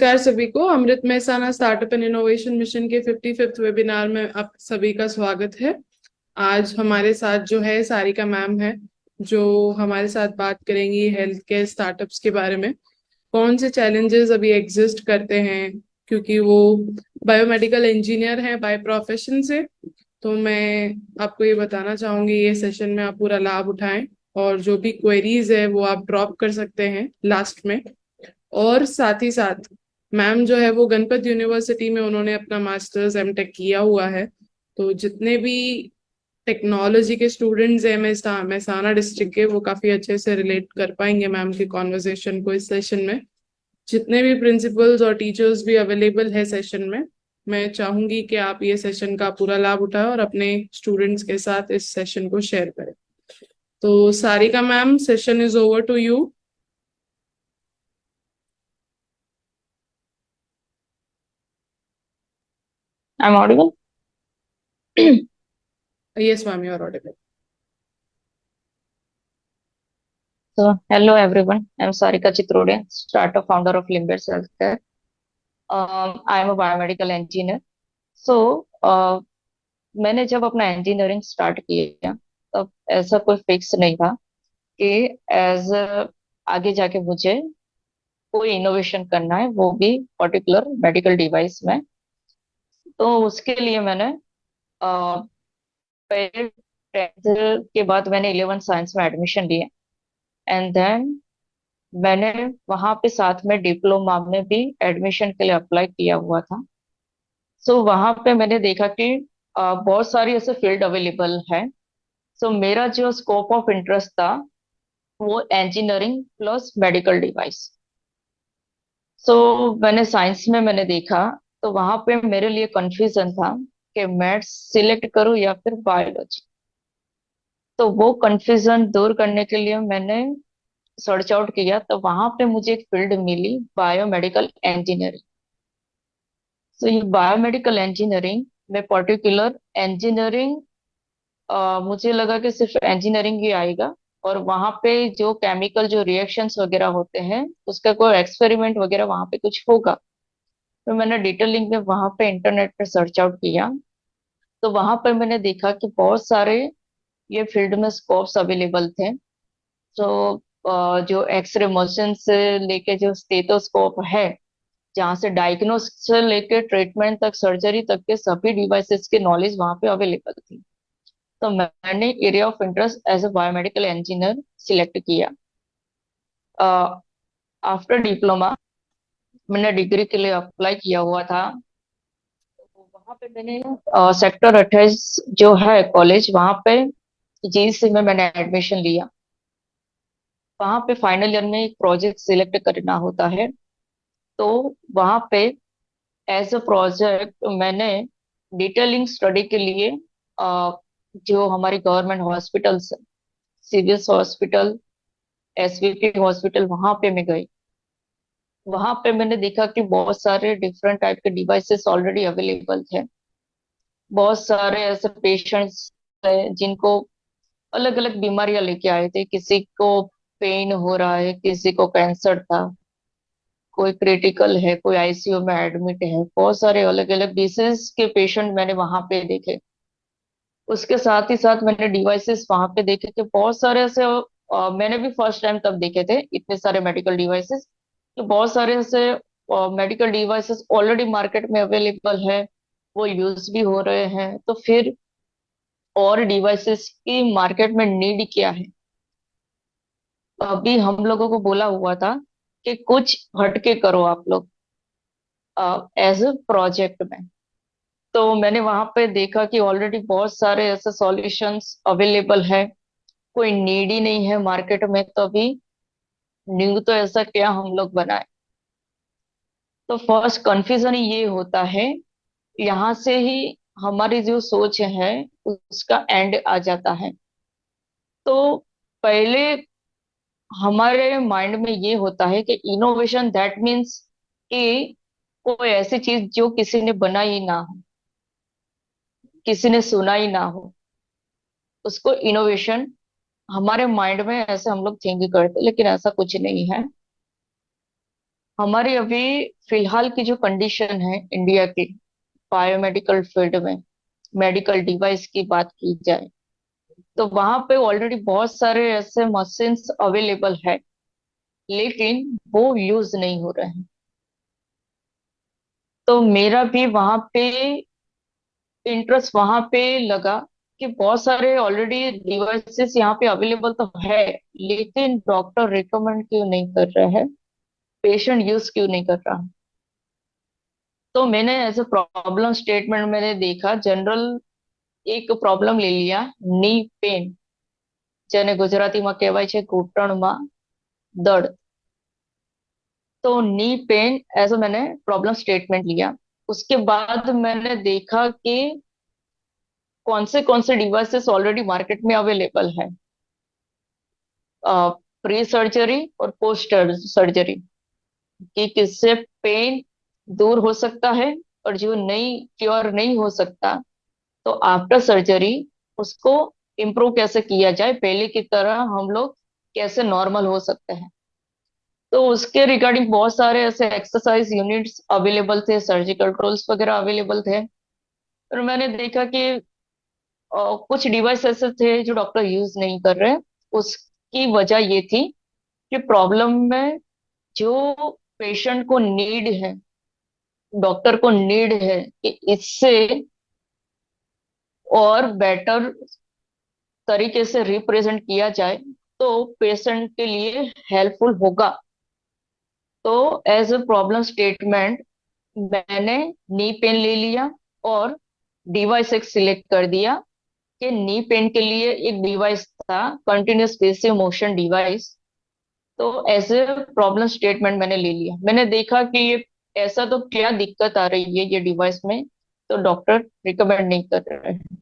नमस्कार सभी को। Amrut Mehsana startup and innovation mission के 55th वेबिनार में आप सभी का स्वागत है। आज हमारे साथ जो है सारिका मैम है, जो हमारे साथ बात करेंगी हेल्थ केयर स्टार्टअप्स के बारे में। कौन से चैलेंजेस अभी एग्जिस्ट करते हैं, क्योंकि वो बायोमेडिकल इंजीनियर हैं बाय प्रोफेशन से। तो मैं आपको ये बताना चाहूंगी, ये सेशन में आप पूरा लाभ उठाएं और जो भी क्वेरीज है वो आप ड्रॉप कर सकते हैं लास्ट में। और साथ ही साथ मैम जो है वो गणपत यूनिवर्सिटी में उन्होंने अपना मास्टर्स एमटेक किया हुआ है। तो जितने भी टेक्नोलॉजी के स्टूडेंट्स हैं मेहसाना डिस्ट्रिक्ट के, वो काफी अच्छे से रिलेट कर पाएंगे मैम की कॉन्वर्सेशन को इस सेशन में। जितने भी प्रिंसिपल्स और टीचर्स भी अवेलेबल है सेशन में, मैं चाहूंगी कि आप ये सेशन का पूरा लाभ उठाएं और अपने स्टूडेंट्स के साथ इस सेशन को शेयर करें। तो Sarika ma'am, session is over to you. I'm audible. Yes ma'am, you are audible. So, hello everyone. I'm Sarika Chitrodia, startup founder of Limbers Healthcare. I am a biomedical engineer. So, मैंने जब अपना engineering start किया तब ऐसा कोई fix नहीं था कि एज आगे जाके मुझे कोई इनोवेशन करना है, वो भी पर्टिकुलर मेडिकल डिवाइस में। तो उसके लिए मैंने पहले 10th के बाद मैंने 11 साइंस में एडमिशन लिया। एंड देन मैंने वहां पे साथ में डिप्लोमा में भी एडमिशन के लिए अप्लाई किया हुआ था। सो वहां पे मैंने देखा कि बहुत सारी ऐसे फील्ड अवेलेबल है। सो मेरा जो स्कोप ऑफ इंटरेस्ट था वो इंजीनियरिंग प्लस मेडिकल डिवाइस। सो मैंने साइंस में मैंने देखा, तो वहां पे मेरे लिए कंफ्यूजन था कि मैथ्स सिलेक्ट करूं या फिर बायोलॉजी। तो वो कंफ्यूजन दूर करने के लिए मैंने सर्च आउट किया, तो वहां पे मुझे एक फील्ड मिली, बायोमेडिकल इंजीनियरिंग। तो ये बायोमेडिकल इंजीनियरिंग में पर्टिकुलर इंजीनियरिंग, मुझे लगा कि सिर्फ इंजीनियरिंग ही आएगा और वहां पे जो केमिकल जो रिएक्शंस वगैरह होते हैं उसका कोई एक्सपेरिमेंट वगैरह वहां पे कुछ होगा। तो मैंने डिटेलिंग में वहां पे इंटरनेट पे सर्च आउट किया, तो वहां पर मैंने देखा कि बहुत सारे ये फील्ड में स्कोप्स अवेलेबल थे। तो जो एक्सरे मशीन से लेके जो स्टेथोस्कोप है, जहाँ से डायग्नोस से लेके ट्रीटमेंट तक, सर्जरी तक के सभी डिवाइसेस की नॉलेज वहां पे अवेलेबल थी। तो मैंने area of interest as a biomedical engineer select किया। आफ्टर डिप्लोमा मैंने डिग्री के लिए अप्लाई किया हुआ था। तो वहां पे मैंने सेक्टर 28 जो है कॉलेज, वहां पे जीसी में मैंने एडमिशन लिया। वहां पे फाइनल ईयर में एक प्रोजेक्ट सिलेक्ट करना होता है। तो वहां पे एज अ प्रोजेक्ट मैंने डिटेलिंग स्टडी के लिए जो हमारी government hospitals, CVS hospital, SVP hospital, वहां पे मैं गई। वहां पे मैंने देखा कि बहुत सारे डिफरेंट टाइप के डिवाइसेस ऑलरेडी अवेलेबल थे। बहुत सारे ऐसे पेशेंट्स जिनको अलग अलग बीमारियां लेके आए थे। किसी को पेन हो रहा है, किसी को कैंसर था, कोई क्रिटिकल है, कोई आईसीयू में एडमिट है। बहुत सारे अलग अलग डिसीज के पेशेंट मैंने वहां पे देखे। उसके साथ ही साथ मैंने डिवाइसेस वहां पे देखे कि बहुत सारे ऐसे मैंने भी फर्स्ट टाइम तब देखे थे इतने सारे मेडिकल डिवाइसेस। तो बहुत सारे ऐसे मेडिकल डिवाइसेस ऑलरेडी मार्केट में अवेलेबल है, वो यूज भी हो रहे हैं। तो फिर और डिवाइसेस की मार्केट में नीड क्या है? अभी हम लोगों को बोला हुआ था कि कुछ हटके करो आप लोग एज अ प्रोजेक्ट में। तो मैंने वहां पे देखा कि ऑलरेडी बहुत सारे ऐसे सॉल्यूशंस अवेलेबल है, कोई नीड ही नहीं है मार्केट में। तो अभी न्यू तो ऐसा क्या हम लोग बनाए? तो फर्स्ट कंफ्यूजन ये होता है, यहाँ से ही हमारी जो सोच है उसका एंड आ जाता है। तो पहले हमारे माइंड में ये होता है कि इनोवेशन दैट मीन्स कि कोई ऐसी चीज जो किसी ने बनाई ना हो, किसी ने सुना ही ना हो, उसको इनोवेशन हमारे माइंड में ऐसे हम लोग थिंक करते, लेकिन ऐसा कुछ नहीं है। हमारी अभी फिलहाल की जो कंडीशन है इंडिया की बायोमेडिकल फील्ड में, मेडिकल डिवाइस की बात की जाए, तो वहां पे ऑलरेडी बहुत सारे ऐसे मशीन्स अवेलेबल है, लेकिन वो यूज नहीं हो रहे हैं। तो मेरा भी वहां पे इंटरेस्ट वहां पे लगा कि बहुत सारे ऑलरेडी डिवाइसेस यहाँ पे अवेलेबल तो है, लेकिन डॉक्टर रिकमेंड क्यों नहीं कर रहे हैं, पेशेंट यूज क्यों नहीं कर रहा। तो मैंने एज ए प्रॉब्लम स्टेटमेंट मैंने देखा जनरल, एक प्रॉब्लम ले लिया, नी पेन, જેને ગુજરાતીમાં કહેવાય છે ઘૂંટણમાં દર્દ। तो नी पेन एज मैंने प्रॉब्लम स्टेटमेंट लिया। उसके बाद मैंने देखा कि कौन से डिवाइसेस ऑलरेडी मार्केट में अवेलेबल है, प्री सर्जरी और पोस्ट सर्जरी, कि किससे पेन दूर हो सकता है, और जो नहीं क्योर नहीं हो सकता, तो आफ्टर सर्जरी उसको इम्प्रूव कैसे किया जाए, पहले की तरह हम लोग कैसे नॉर्मल हो सकते हैं। तो उसके रिगार्डिंग बहुत सारे ऐसे एक्सरसाइज यूनिट्स अवेलेबल थे, सर्जिकल टूल्स वगैरह अवेलेबल थे। और मैंने देखा कि कुछ डिवाइस ऐसे थे जो डॉक्टर यूज नहीं कर रहे। उसकी वजह ये थी कि प्रॉब्लम में जो पेशेंट को नीड है, डॉक्टर को नीड है कि इससे और बेटर तरीके से रिप्रेजेंट किया जाए तो पेशेंट के लिए हेल्पफुल होगा। तो एज अ प्रॉब्लम स्टेटमेंट मैंने नी पेन ले लिया और डिवाइस एक सिलेक्ट कर दिया कि नी पेन के लिए एक डिवाइस था, कंटिन्यूस पेसिव मोशन डिवाइस। तो एज ए प्रॉब्लम स्टेटमेंट मैंने ले लिया। मैंने देखा कि ये ऐसा तो क्या दिक्कत आ रही है ये डिवाइस में, तो डॉक्टर रिकमेंड नहीं कर रहे हैं।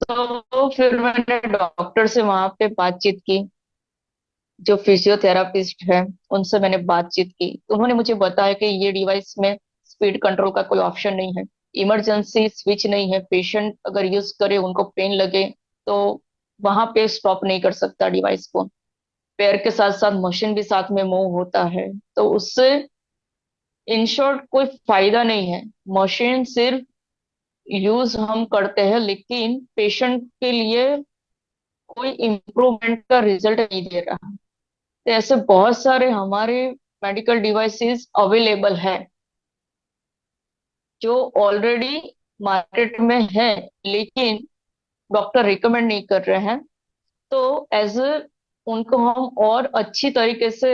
तो फिर मैंने डॉक्टर से वहां पे बातचीत की, जो फिजियोथेरापिस्ट है उनसे मैंने बातचीत की, तो उन्होंने मुझे बताया कि ये डिवाइस में स्पीड कंट्रोल का कोई ऑप्शन नहीं है, इमरजेंसी स्विच नहीं है, पेशेंट अगर यूज करे उनको पेन लगे तो वहां पे स्टॉप नहीं कर सकता डिवाइस को। पैर के साथ साथ मशीन भी साथ में मूव होता है, तो उससे इन शॉर्ट कोई फायदा नहीं है। मशीन सिर्फ यूज हम करते हैं, लेकिन पेशेंट के लिए कोई इम्प्रूवमेंट का रिजल्ट नहीं दे रहा। तो ऐसे बहुत सारे हमारे मेडिकल डिवाइसेस अवेलेबल है जो ऑलरेडी मार्केट में है, लेकिन डॉक्टर रिकमेंड नहीं कर रहे हैं। तो एज उनको हम और अच्छी तरीके से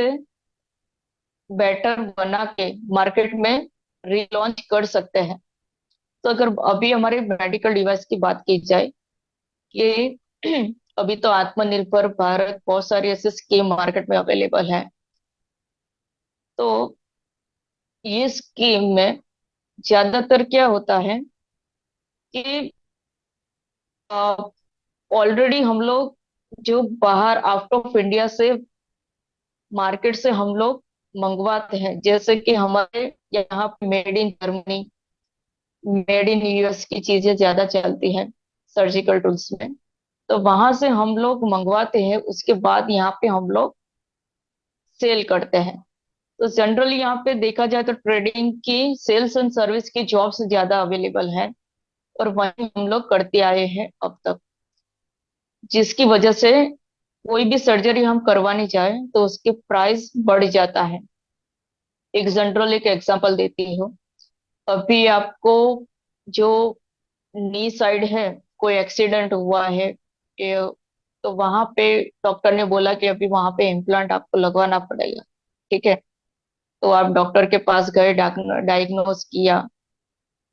बेटर बना के मार्केट में रिलॉन्च कर सकते हैं। तो अगर अभी हमारे मेडिकल डिवाइस की बात की जाए कि अभी तो आत्मनिर्भर भारत बहुत सारी ऐसे स्कीम मार्केट में अवेलेबल है। तो ये स्कीम में ज्यादातर क्या होता है कि ऑलरेडी हम लोग जो बाहर आउट ऑफ इंडिया से मार्केट से हम लोग मंगवाते हैं, जैसे कि हमारे यहाँ पे made in Germany, made in US की चीजें ज्यादा चलती हैं सर्जिकल टूल्स में। तो वहां से हम लोग मंगवाते हैं, उसके बाद यहाँ पे हम लोग सेल करते हैं। तो जनरली यहाँ पे देखा जाए तो ट्रेडिंग की, सेल्स एंड सर्विस की जॉब्स ज्यादा अवेलेबल है, और वही हम लोग करते आए हैं अब तक, जिसकी वजह से कोई भी सर्जरी हम करवानी चाहे तो उसके प्राइस बढ़ जाता है। एक जनरल एक एग्जांपल देती हूँ। अभी आपको जो नी साइड है, कोई एक्सीडेंट हुआ है, ये, तो वहां पे डॉक्टर ने बोला कि अभी वहां पे इम्प्लांट आपको लगवाना पड़ेगा। ठीक है। तो आप डॉक्टर के पास गए, डायग्नोस किया,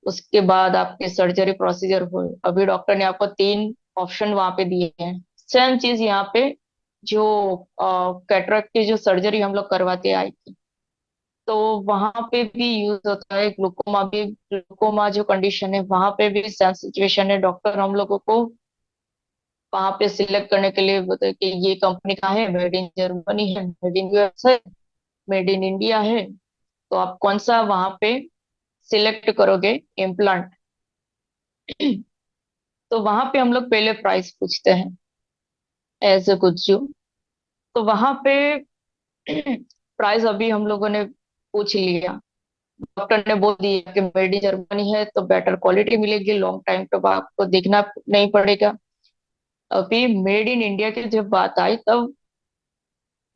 उसके बाद आपकी सर्जरी प्रोसीजर हुई। अभी डॉक्टर ने आपको 3 ऑप्शन वहां पे दिए हैं। सेम चीज यहाँ पे जो कैटरेक्ट की जो सर्जरी हम लोग करवाते आई थी, तो वहां पे भी यूज होता है ग्लूकोमा भी। ग्लूकोमा जो कंडीशन है वहां पे भी सेम सिचुएशन है। डॉक्टर हम लोगों को वहां पे सिलेक्ट करने के लिए बताए कि ये कंपनी का है, मेड इन जर्मनी है, मेड इन यूएस है, मेड इन इंडिया है, तो आप कौन सा वहां पे सिलेक्ट करोगे इम्प्लांट। तो वहां पे हम लोग पहले प्राइस पूछते हैं एज ए गुज्जू। तो वहां पे प्राइस अभी हम लोगों ने पूछ लिया। डॉक्टर ने बोल दिया कि मेड इन जर्मनी है तो बेटर क्वालिटी मिलेगी, लॉन्ग टाइम तक आपको देखना नहीं पड़ेगा। अभी मेड इन इंडिया की जब बात आई तब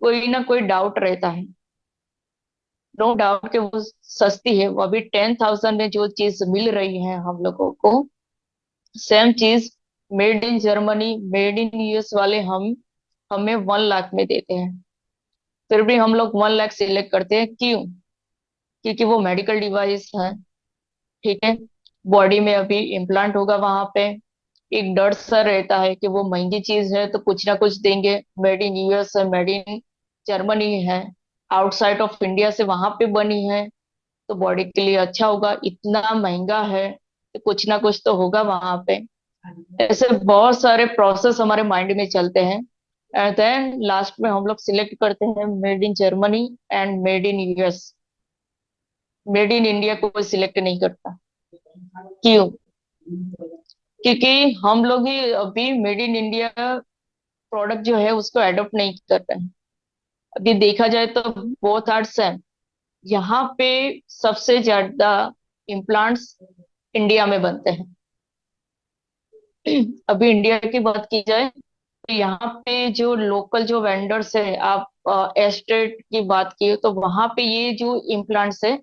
कोई ना कोई डाउट रहता है। नो डाउट कि वो सस्ती है, वो अभी 10,000 में जो चीज मिल रही है हम लोगों को, सेम चीज made in Germany, made in US वाले हम हमें 1 लाख में देते हैं। फिर भी हम लोग 1 लाख सिलेक्ट करते हैं, क्यों? क्योंकि वो मेडिकल डिवाइस है, ठीक है। बॉडी में अभी इम्प्लांट होगा वहां पे, एक डर सा रहता है कि वो महंगी चीज है तो कुछ ना कुछ देंगे, मेड इन यूएस है, मेड इन जर्मनी है, आउटसाइड ऑफ इंडिया से वहां पे बनी है, तो बॉडी के लिए अच्छा होगा, इतना महंगा है तो कुछ ना कुछ तो होगा वहां पे। ऐसे बहुत सारे प्रोसेस हमारे माइंड में चलते हैं, एंड देन लास्ट में हम लोग सिलेक्ट करते हैं made in Germany and made in US. Made in India को कोई सिलेक्ट नहीं करता, क्यों? क्योंकि हम लोग ही अभी मेड इन इंडिया प्रोडक्ट जो है उसको एडॉप्ट नहीं कर रहे हैं। अभी देखा जाए तो बोथ आर सेम। यहाँ पे सबसे ज्यादा इम्प्लांट्स इंडिया में बनते हैं। अभी इंडिया की बात की जाए तो यहाँ पे जो लोकल जो वेंडर्स है, आप एस्टेट की बात की तो वहां पे ये जो इम्प्लांट्स है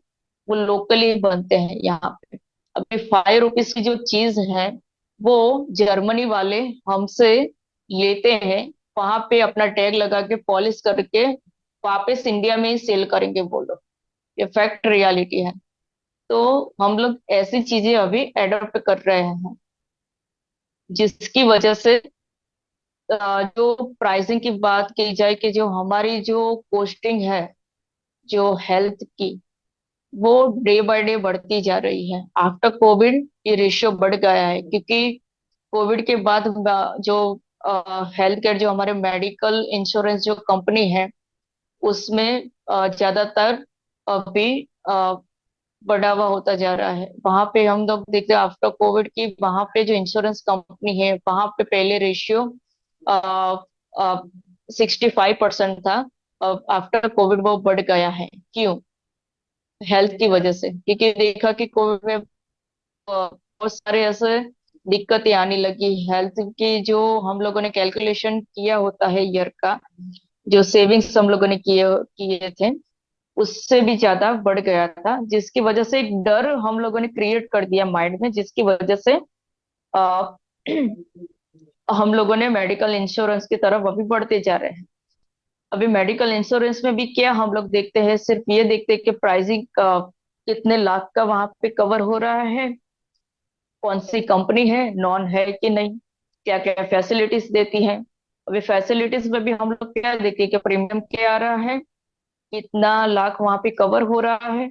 वो लोकली बनते हैं यहाँ पे। अभी 5 रुपीज की जो चीज है वो जर्मनी वाले हमसे लेते हैं, वहां पे अपना टैग लगा के पॉलिश करके वापस इंडिया में ही सेल करेंगे वो लोग। ये फैक्ट रियलिटी है। तो हम लोग ऐसी चीजें अभी एडॉप्ट कर रहे हैं, जिसकी वजह से जो प्राइसिंग की बात की जाए कि जो हमारी जो कॉस्टिंग है जो हेल्थ की, वो डे बाय डे बढ़ती जा रही है। आफ्टर कोविड ये रेशियो बढ़ गया है, क्योंकि कोविड के बाद जो हेल्थ केयर, जो हमारे मेडिकल इंश्योरेंस जो कंपनी है उसमें ज्यादातर अभी बढ़ावा होता जा रहा है। वहां पे हम लोग देखते हैं आफ्टर कोविड की, वहां पे जो इंश्योरेंस कंपनी है वहां पे पहले रेशियो 65% था, अब आफ्टर कोविड वो बढ़ गया है। क्यों? हेल्थ की वजह से, क्योंकि देखा कि कोविड में बहुत सारे ऐसे दिक्कतें आने लगी हेल्थ की। जो हम लोगों ने कैलकुलेशन किया होता है ईयर का, जो सेविंग्स हम लोगों ने किए किए थे उससे भी ज्यादा बढ़ गया था, जिसकी वजह से एक डर हम लोगों ने क्रिएट कर दिया माइंड में, जिसकी वजह से आ, हम लोगों ने मेडिकल इंश्योरेंस की तरफ अभी बढ़ते जा रहे हैं। अभी मेडिकल इंश्योरेंस में भी क्या हम लोग देखते हैं, सिर्फ ये देखते हैं कि प्राइसिंग कितने लाख का वहां पे कवर हो रहा है, कौन सी कंपनी है, नॉन है कि नहीं, क्या क्या फैसिलिटीज देती है। अभी फैसिलिटीज में भी हम लोग क्या देखते हैं कि प्रीमियम क्या आ रहा है, कितना लाख वहां पे कवर हो रहा है,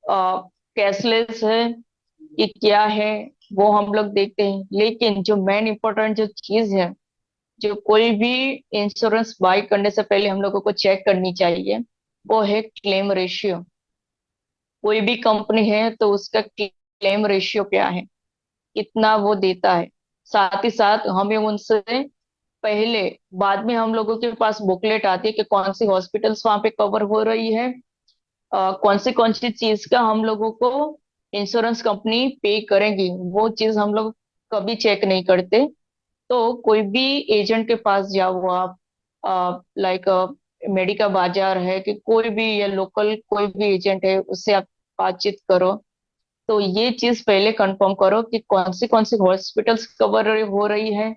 कैशलेस है कि क्या है, वो हम लोग देखते हैं। लेकिन जो मेन इंपॉर्टेंट जो चीज है, जो कोई भी इंश्योरेंस बाय करने से पहले हम लोगों को चेक करनी चाहिए, वो है क्लेम रेशियो। कोई भी कंपनी है तो उसका क्लेम रेशियो क्या है, कितना वो देता है। साथ ही साथ हमें उनसे पहले, बाद में हम लोगों के पास बुकलेट आती है कि कौन सी हॉस्पिटल्स वहां पे कवर हो रही है, कौन सी चीज का हम लोगों को इंश्योरेंस कंपनी पे करेंगी, वो चीज हम लोग कभी चेक नहीं करते। तो कोई भी एजेंट के पास जाओ आप, लाइक मेडिका बाजार है कि कोई भी, या लोकल कोई भी एजेंट है उससे आप बातचीत करो, तो ये चीज पहले कंफर्म करो कि कौन सी हॉस्पिटल्स कवर हो रही है,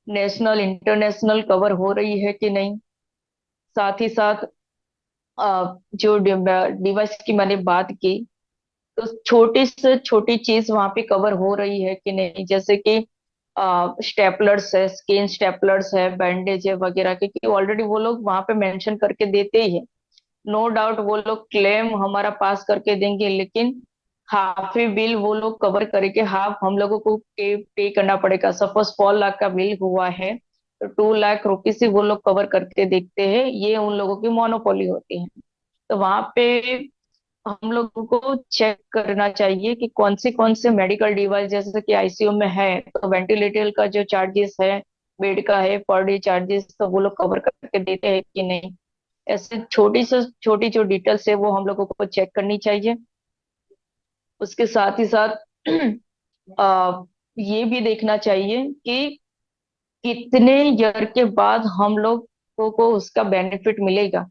नेशनल इंटरनेशनल कवर हो रही है कि नहीं। साथ ही साथ जो डिवाइस की मैंने बात की, तो छोटी से छोटी चीज वहां पे कवर हो रही है कि नहीं, जैसे कि स्टेपलर्स है, स्किन स्टेपलर्स है, बैंडेज है वगैरह, क्योंकि ऑलरेडी वो लोग वहां पे मेंशन करके देते ही है। नो डाउट वो लोग क्लेम हमारा पास करके देंगे, लेकिन हाफ ही बिल वो लोग कवर करेंगे, हाफ हम लोगों को पे करना पड़ेगा। सपोज 4 लाख का बिल हुआ है तो 2 लाख रुपीज ही वो लोग कवर करके देखते हैं, ये उन लोगों की मोनोपोली होती है। तो वहां पे हम लोगों को चेक करना चाहिए कि कौन से मेडिकल डिवाइस, जैसे कि आईसीयू में है तो वेंटिलेटर का जो चार्जेस है, बेड का है, पर डे चार्जेस तो वो लोग कवर करके देते हैं कि नहीं। ऐसे छोटी से छोटी जो डिटेल्स है वो हम लोगों को चेक करनी चाहिए। उसके साथ ही साथ आ, ये भी देखना चाहिए कि कितने ईयर के बाद हम लोगों को उसका बेनिफिट मिलेगा।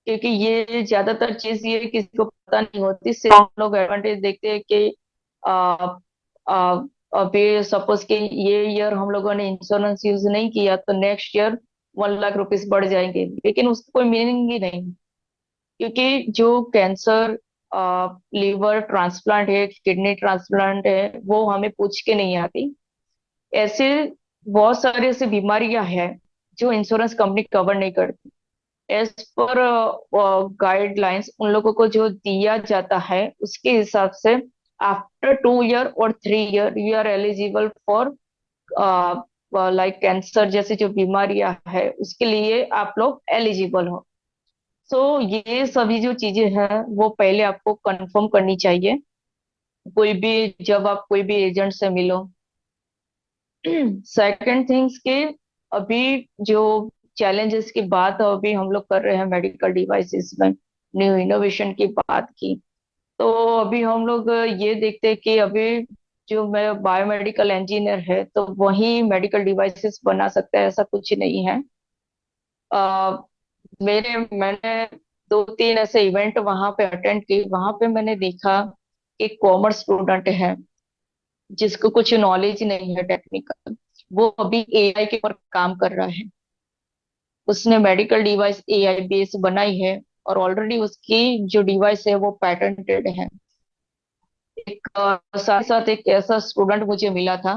क्योंकि ये ज्यादातर चीज ये किसी को पता नहीं होती, सिर्फ हम लोग एडवांटेज देखते हैं कि आ, आ, अभी सपोज कि ये ईयर हम लोगों ने इंश्योरेंस यूज नहीं किया तो नेक्स्ट ईयर 1 लाख रुपीस बढ़ जाएंगे, लेकिन उसका कोई मीनिंग ही नहीं। क्योंकि जो कैंसर, लीवर ट्रांसप्लांट है, किडनी ट्रांसप्लांट है, वो हमें पूछ के नहीं आती। ऐसे बहुत सारी ऐसी बीमारियां हैं जो इंश्योरेंस कंपनी कवर नहीं करती। एज पर गाइडलाइंस उन लोगों को जो दिया जाता है उसके हिसाब से आफ्टर 2 ईयर और 3 year you are eligible for like cancer जैसी जो बीमारियां है उसके लिए आप लोग एलिजिबल हो। सो ये सभी जो चीजें हैं वो पहले आपको कंफर्म करनी चाहिए, कोई भी जब आप कोई भी एजेंट से मिलो। सेकंड थिंग्स के अभी जो चैलेंजेस की बात अभी हम लोग कर रहे हैं मेडिकल डिवाइसेस में, न्यू इनोवेशन की बात की, तो अभी हम लोग ये देखते हैं कि अभी जो मैं बायोमेडिकल इंजीनियर है तो वही मेडिकल डिवाइसेस बना सकता है, ऐसा कुछ नहीं है। अ, मैंने 2-3 ऐसे इवेंट वहां पे अटेंड किए, वहां पे मैंने देखा कि कॉमर्स स्टूडेंट है जिसको कुछ नॉलेज नहीं है टेक्निकल, वो अभी एआई के ऊपर काम कर रहा है। उसने मेडिकल डिवाइस एआई बेस बनाई है और ऑलरेडी उसकी जो डिवाइस है वो पैटेंटेड है। एक साथ साथ एक ऐसा स्टूडेंट मुझे मिला था,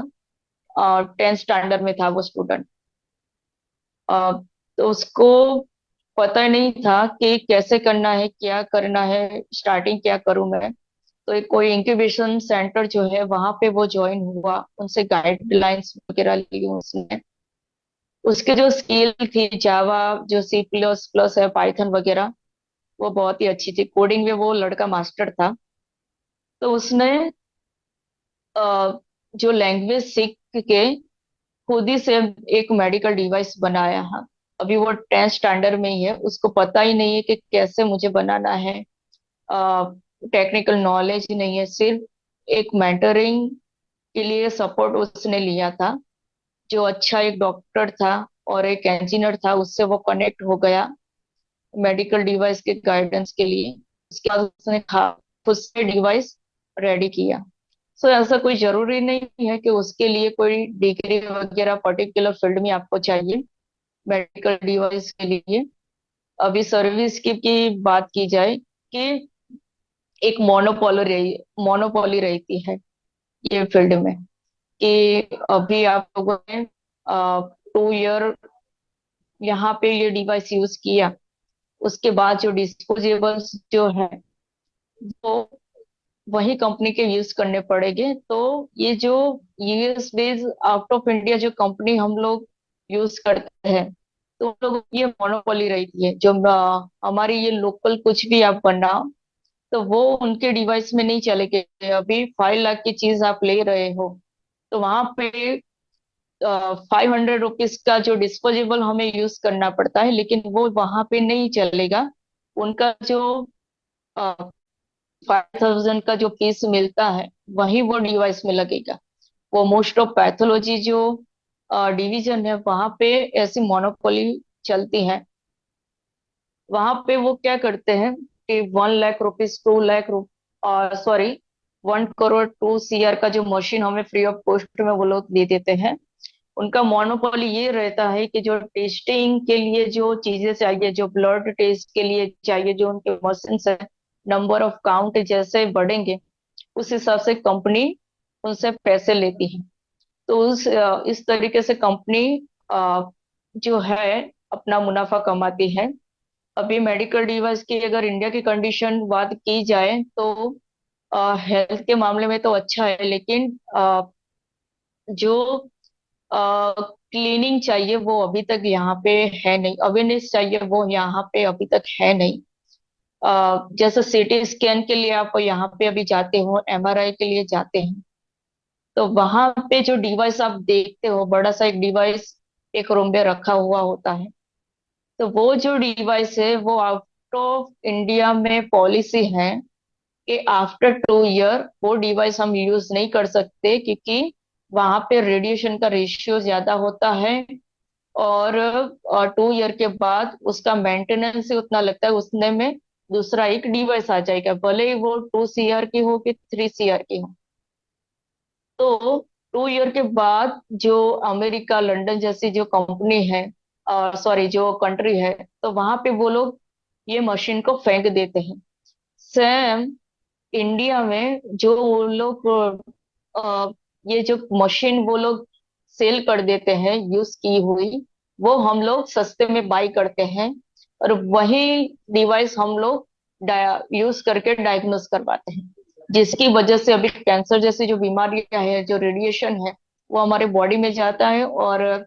10th स्टैंडर्ड में था वो स्टूडेंट। तो उसको पता ही नहीं था कि कैसे करना है, क्या करना है, स्टार्टिंग क्या करूं मैं। तो एक कोई इंक्यूबेशन सेंटर जो है वहां पे वो ज्वाइन हुआ, उनसे गाइडलाइंस वगैरह ली उसने। उसके जो स्किल थी जावा, जो सी प्लस प्लस है, पाइथन वगैरह, वो बहुत ही अच्छी थी, कोडिंग में वो लड़का मास्टर था। तो उसने अ, जो लैंग्वेज सीख के खुद ही से एक मेडिकल डिवाइस बनाया है। अभी वो 10th स्टैंडर्ड में ही है, उसको पता ही नहीं है कि कैसे मुझे बनाना है। टेक्निकल नॉलेज ही नहीं है, सिर्फ एक मेंटरिंग के लिए सपोर्ट उसने लिया था। जो अच्छा एक डॉक्टर था और एक इंजीनियर था, उससे वो कनेक्ट हो गया मेडिकल डिवाइस के गाइडेंस के लिए। उसके बाद उसने खुद से डिवाइस रेडी किया। सो ऐसा कोई जरूरी नहीं है कि उसके लिए कोई डिग्री वगैरह पर्टिकुलर फील्ड में आपको चाहिए मेडिकल डिवाइस के लिए। अभी सर्विस की बात की जाए कि एक मोनोपोली रहती है ये फील्ड में, कि अभी आप लोगों ने 2 ईयर यहाँ पे ये डिवाइस यूज किया, उसके बाद जो डिस्पोजेबल्स जो है वो वही कंपनी के यूज करने पड़ेंगे। तो ये जो US based out of India जो कंपनी हम लोग यूज करते हैं, तो उन लोगों की ये मोनोपोली रहती है। जो हमारी ये लोकल कुछ भी आप बनाओ तो वो उनके डिवाइस में नहीं चलेगी। अभी 5 लाख की चीज आप ले रहे हो तो वहां पे 500 रुपीज का जो डिस्पोजेबल हमें यूज करना पड़ता है, लेकिन वो वहां पे नहीं चलेगा। उनका जो 5,000 का जो फीस मिलता है वही वो डिवाइस में लगेगा। वो मोस्ट ऑफ पैथोलॉजी जो डिवीजन है वहां पे ऐसी मोनोपोली चलती है। वहां पे वो क्या करते हैं कि 1 lakh rupees, 2 lakh, sorry, 1 crore 2 CR का जो मशीन हमें फ्री ऑफ कॉस्ट में वो लोग दे देते हैं। उनका मोनोपोली ये रहता है कि जो टेस्टिंग के लिए जो चीजें चाहिए, जो ब्लड टेस्ट के लिए चाहिए, जो उनके मशीन है, नंबर ऑफ काउंट जैसे बढ़ेंगे उस हिसाब से कंपनी उनसे पैसे लेती है। तो इस तरीके से कंपनी जो है अपना मुनाफा कमाती है। अभी मेडिकल डिवाइस की अगर इंडिया की कंडीशन बात की जाए तो हेल्थ के मामले में तो अच्छा है, लेकिन जो क्लीनिंग चाहिए वो अभी तक यहाँ पे है नहीं, अवेयरनेस चाहिए वो यहाँ पे अभी तक है नहीं। जैसे सीटी स्कैन के लिए आप यहाँ पे अभी जाते हो, एमआरआई के लिए जाते हैं, तो वहां पे जो डिवाइस आप देखते हो, बड़ा सा एक डिवाइस एक रूम में रखा हुआ होता है। तो वो जो डिवाइस है वो आउट ऑफ इंडिया में पॉलिसी है कि आफ्टर 2 ईयर वो डिवाइस हम यूज नहीं कर सकते, क्योंकि वहां पे रेडिएशन का रेशियो ज्यादा होता है। और 2 ईयर के बाद उसका मेंटेनेंस ही उतना लगता है, उसने में दूसरा एक डिवाइस आ जाएगा, भले ही वो 2 CR की हो कि 3 CR की हो। तो 2 ईयर के बाद जो अमेरिका लंदन जैसी जो कंपनी है, सॉरी जो कंट्री है, तो वहां पे वो लोग ये मशीन को फेंक देते हैं। सेम इंडिया में जो वो लोग अ, ये जो मशीन वो लोग सेल कर देते हैं यूज की हुई, वो हम लोग सस्ते में बाई करते हैं, और वही डिवाइस हम लोग यूज करके डायग्नोस करवाते हैं, जिसकी वजह से अभी कैंसर जैसी जो बीमारियां है, जो रेडिएशन है, वो हमारे बॉडी में जाता है। और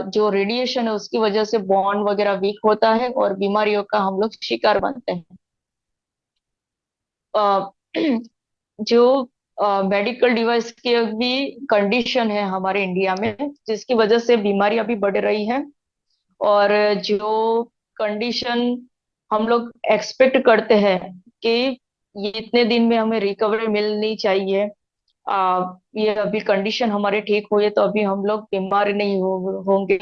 जो रेडिएशन है उसकी वजह से बॉन्ड वगैरह वीक होता है और बीमारियों का हम लोग शिकार बनते हैं। अ, जो मेडिकल डिवाइस की भी कंडीशन है हमारे इंडिया में, जिसकी वजह से बीमारियां भी बढ़ रही है। और जो कंडीशन हम लोग एक्सपेक्ट करते हैं कि ये इतने दिन में हमें रिकवरी मिलनी चाहिए, ये अभी कंडीशन हमारे ठीक हुई है तो अभी हम लोग बीमार नहीं होंगे,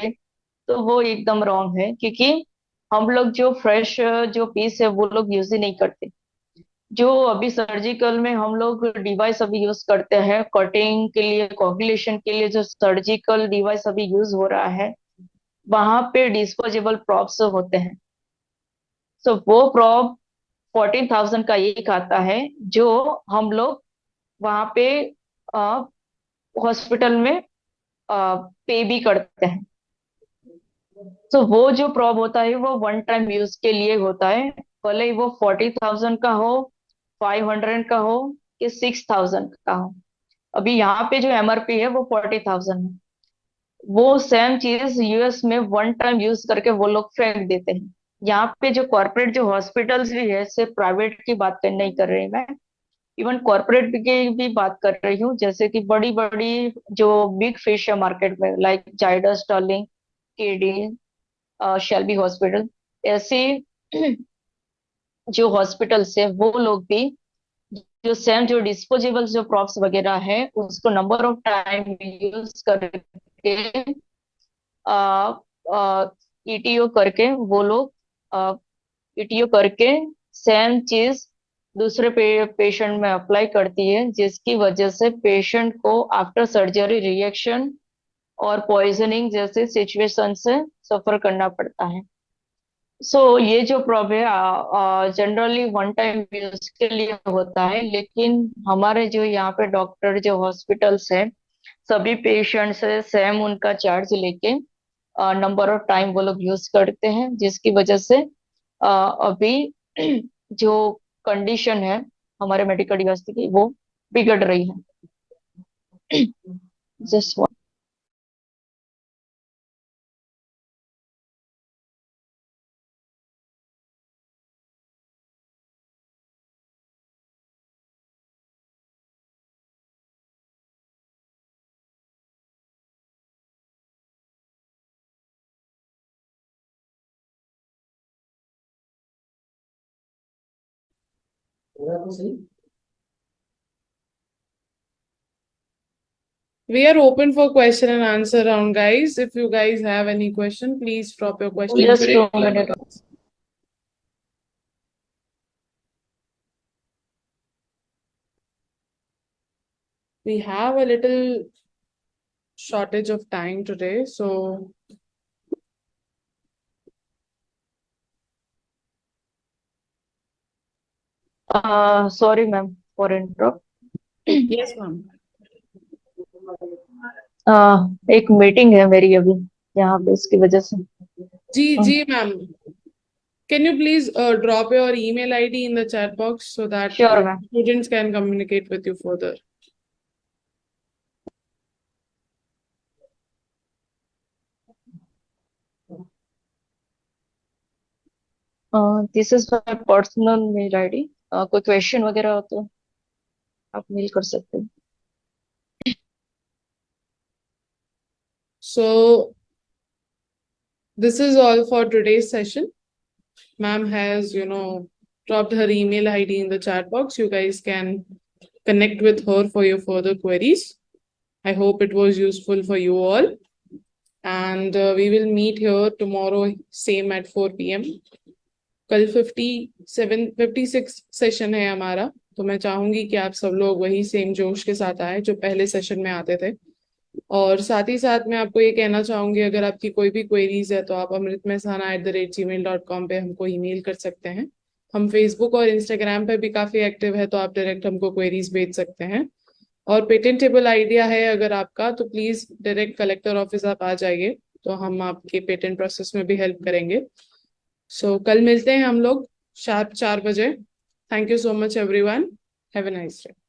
तो वो एकदम रॉन्ग है। क्योंकि हम लोग जो फ्रेश जो पीस है वो लोग यूज ही नहीं करते। जो अभी सर्जिकल में हम लोग डिवाइस अभी यूज करते हैं कटिंग के लिए, कोगुलेशन के लिए, जो सर्जिकल डिवाइस अभी यूज हो रहा है, वहां पे डिस्पोजेबल प्रॉप्स होते हैं। तो वो प्रॉप 14,000 का एक आता है, जो हम लोग वहां पे हॉस्पिटल में पे भी करते हैं। तो वो जो प्रॉप होता है वो वन टाइम यूज के लिए होता है, भले ही वो 40,000 का हो, 500 का हो, कि 6,000 का हो। अभी यहाँ पे जो MRP है वो 40,000 है। वो सेम चीज यूएस में वन टाइम यूज करके वो लोग फेंक देते हैं। यहाँ पे जो कॉर्पोरेट जो हॉस्पिटल्स भी है, सिर्फ प्राइवेट की बात कर नहीं कर रही मैं, इवन कॉर्पोरेट की भी बात कर रही हूँ। जैसे कि बड़ी बड़ी जो बिग फिश है मार्केट में, like Zydus, Sterling, KD, Shalby hospital, ऐसे जो हॉस्पिटल्स है वो लोग भी जो सेम जो डिस्पोजेबल जो प्रॉप्स वगैरह है उसको नंबर ऑफ टाइम यूज करके ईटीओ करके वो लोग ईटीओ करके सेम चीज दूसरे पेशेंट में अप्लाई करती है, जिसकी वजह से पेशेंट को आफ्टर सर्जरी रिएक्शन और पॉइजनिंग जैसे सिचुएशन से सफर करना पड़ता है। ये जो प्रॉब है जनरली वन टाइम यूज के लिए होता है, लेकिन हमारे जो यहाँ पे डॉक्टर जो हॉस्पिटल्स है, सभी पेशेंट से सेम उनका चार्ज लेके नंबर ऑफ टाइम वो लोग यूज करते हैं, जिसकी वजह से अभी जो कंडीशन है हमारे मेडिकल डिवाइस की वो बिगड़ रही है। Just We are open for question and answer round, guys. If you guys have any question, please drop your question. Just 2 minute. We have a little shortage of time today, so sorry ma'am for interrupt. yes, ma'am. एक meeting है मेरी अभी यहाँ पे, इसकी वजह से। G, ma'am. Can you please drop your email ID in the chat box so that sure ma'am. students can communicate with you further? This is my personal mail ID. कोई क्वेश्चन वगैरह हो तो आप मेल कर सकते हैं। So this is all for today's session. Ma'am has, dropped her email ID in the chat box. You guys can connect with her for your further queries. I hope it was useful for you all. And we will meet here tomorrow, same at 4 p.m. कल 56 session है हमारा, तो मैं चाहूंगी कि आप सब लोग वही सेम जोश के साथ आए जो पहले सेशन में आते थे। और साथ ही साथ मैं आपको ये कहना चाहूंगी, अगर आपकी कोई भी क्वेरीज है तो आप amritmehsana@gmail.com पे हमको ईमेल कर सकते हैं। हम फेसबुक और इंस्टाग्राम पे भी काफी एक्टिव है, तो आप डायरेक्ट हमको क्वेरीज भेज सकते हैं। और पेटेंटेबल आइडिया है अगर आपका, तो प्लीज डायरेक्ट कलेक्टर ऑफिस आप आ जाइए, तो हम आपके पेटेंट प्रोसेस में भी हेल्प करेंगे। सो कल मिलते हैं हम लोग शार्प 4 बजे। Thank you so much everyone. Have a nice day.